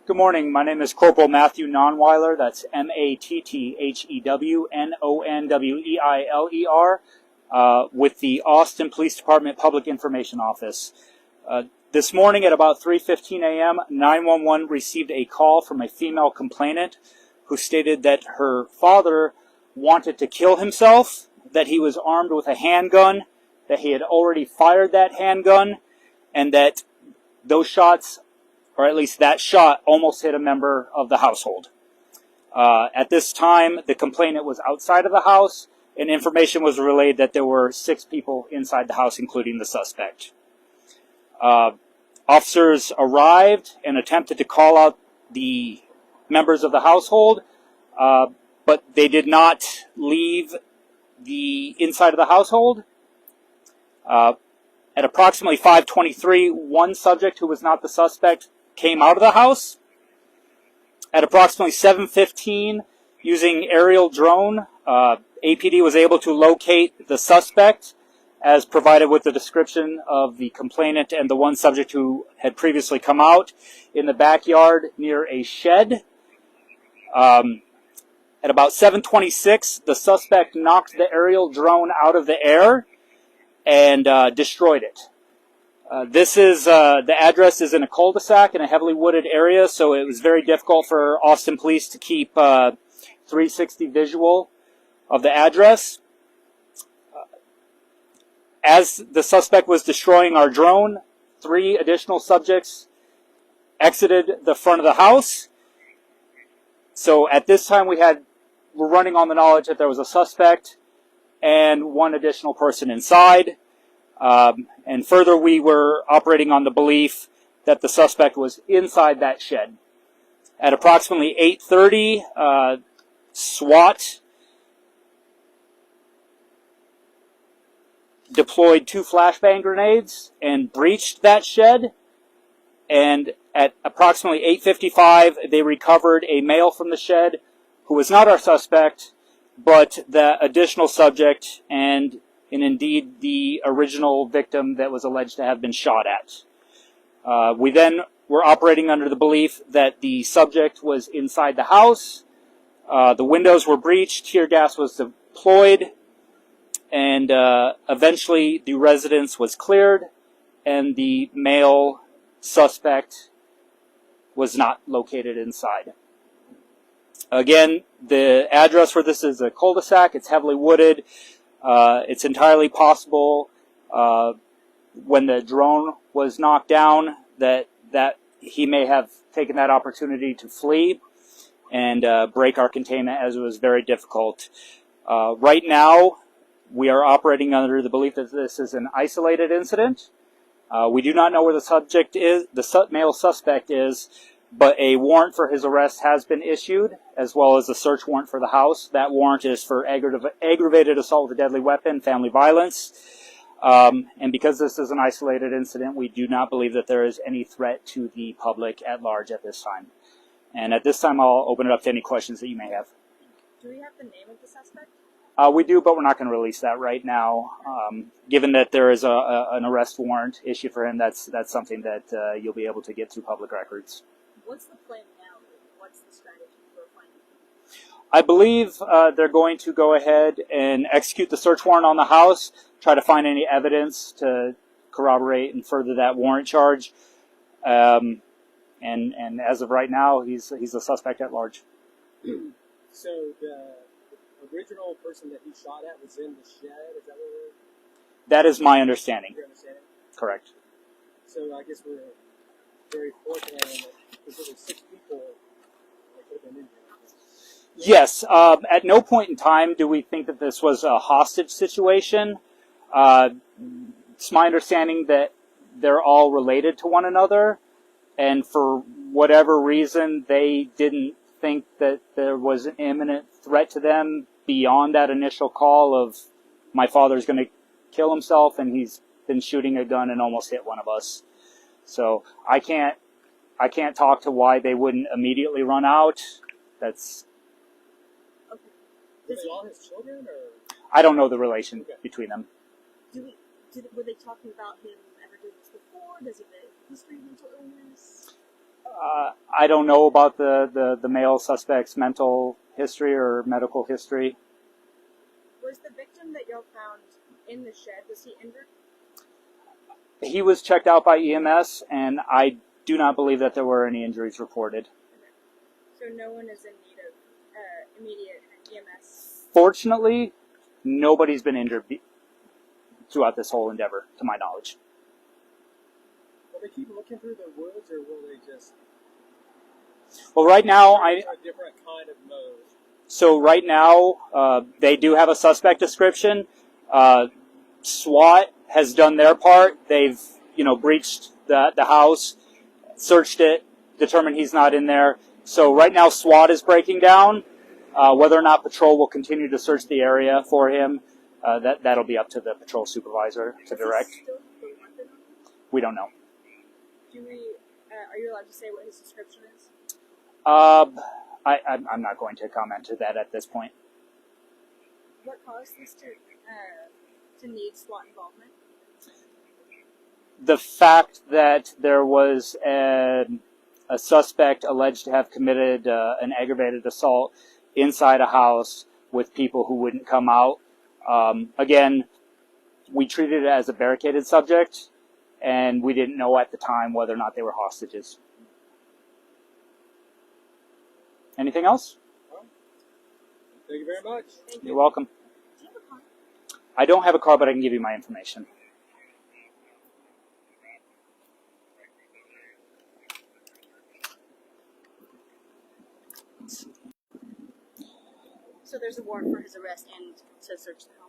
Good morning. My name is Corporal Matthew Nonweiler. That's Matthewnonweiler, with the Austin Police Department Public Information Office. This morning at about 3:15 a.m., 911 received a call from a female complainant who stated that her father wanted to kill himself, that he was armed with a handgun, that he had already fired that handgun, and that those shots, or at least that shot, almost hit a member of the household. At this time, the complainant was outside of the house, and information was relayed that there were 6 people inside the house, including the suspect. Officers arrived and attempted to call out the members of the household, but they did not leave the inside of the household. At approximately 5:23, one subject who was not the suspect came out of the house. At approximately 7:15, using aerial drone, APD was able to locate the suspect as provided with the description of the complainant and the one subject who had previously come out in the backyard near a shed. At about 7:26, the suspect knocked the aerial drone out of the air and destroyed it. The address is in a cul-de-sac in a heavily wooded area, so it was very difficult for Austin Police to keep 360 visual of the address. As the suspect was destroying our drone, 3 additional subjects exited the front of the house. So at this time we're running on the knowledge that there was a suspect and 1 additional person inside. And further, we were operating on the belief that the suspect was inside that shed. At approximately 8:30, SWAT deployed 2 flashbang grenades and breached that shed. And at approximately 8:55, they recovered a male from the shed who was not our suspect, but the additional subject and indeed the original victim that was alleged to have been shot at. We then were operating under the belief that the subject was inside the house. The windows were breached, tear gas was deployed, and eventually the residence was cleared, and the male suspect was not located inside. Again, the address for this is a cul-de-sac. It's heavily wooded. It's entirely possible when the drone was knocked down that he may have taken that opportunity to flee and break our containment, as it was very difficult. Right now, we are operating under the belief that this is an isolated incident. We do not know where the subject is, the male suspect is, but a warrant for his arrest has been issued, as well as a search warrant for the house. That warrant is for aggravated assault with a deadly weapon, family violence. And because this is an isolated incident, we do not believe that there is any threat to the public at large at this time. And at this time, I'll open it up to any questions that you may have. Do we have the name of the suspect? We do, but we're not going to release that right now. Given that there is an arrest warrant issued for him, that's something that you'll be able to get through public records. What's the plan now? What's the strategy for finding him? I believe they're going to go ahead and execute the search warrant on the house, try to find any evidence to corroborate and further that warrant charge. And as of right now, he's a suspect at large. So the original person that he shot at was in the shed? Is that what we're... That is my understanding. Your understanding? Correct. So I guess we're very fortunate in that because there were 6 people that could have been in here. Yes. At no point in time do we think that this was a hostage situation. It's my understanding that they're all related to one another, and for whatever reason, they didn't think that there was an imminent threat to them beyond that initial call of, my father's going to kill himself, and he's been shooting a gun and almost hit one of us. So I can't talk to why they wouldn't immediately run out. That's... Okay. Were they all his children, or...? I don't know the relation between them. Were they talking about him ever doing this before? Does he have a history of mental illness? I don't know about the male suspect's mental history or medical history. Was the victim that y'all found in the shed, was he injured? He was checked out by EMS, and I do not believe that there were any injuries reported. So no one is in need of immediate EMS? Fortunately, nobody's been injured throughout this whole endeavor, to my knowledge. Will they keep looking through the woods, or will they just... Well, right now, a different kind of mode? So right now, they do have a suspect description. SWAT has done their part. They've, breached the house, searched it, determined he's not in there. So right now, SWAT is breaking down. Whether or not patrol will continue to search the area for him, that'll be up to the patrol supervisor to direct. Is he still the weapon on him? We don't know. Are you allowed to say what his description is? I'm not going to comment to that at this point. What caused this to need SWAT involvement? The fact that there was a suspect alleged to have committed an aggravated assault inside a house with people who wouldn't come out. Again, we treated it as a barricaded subject, and we didn't know at the time whether or not they were hostages. Anything else? Thank you very much. Thank you. You're welcome. Do you have a car? I don't have a car, but I can give you my information. So there's a warrant for his arrest and to search the home?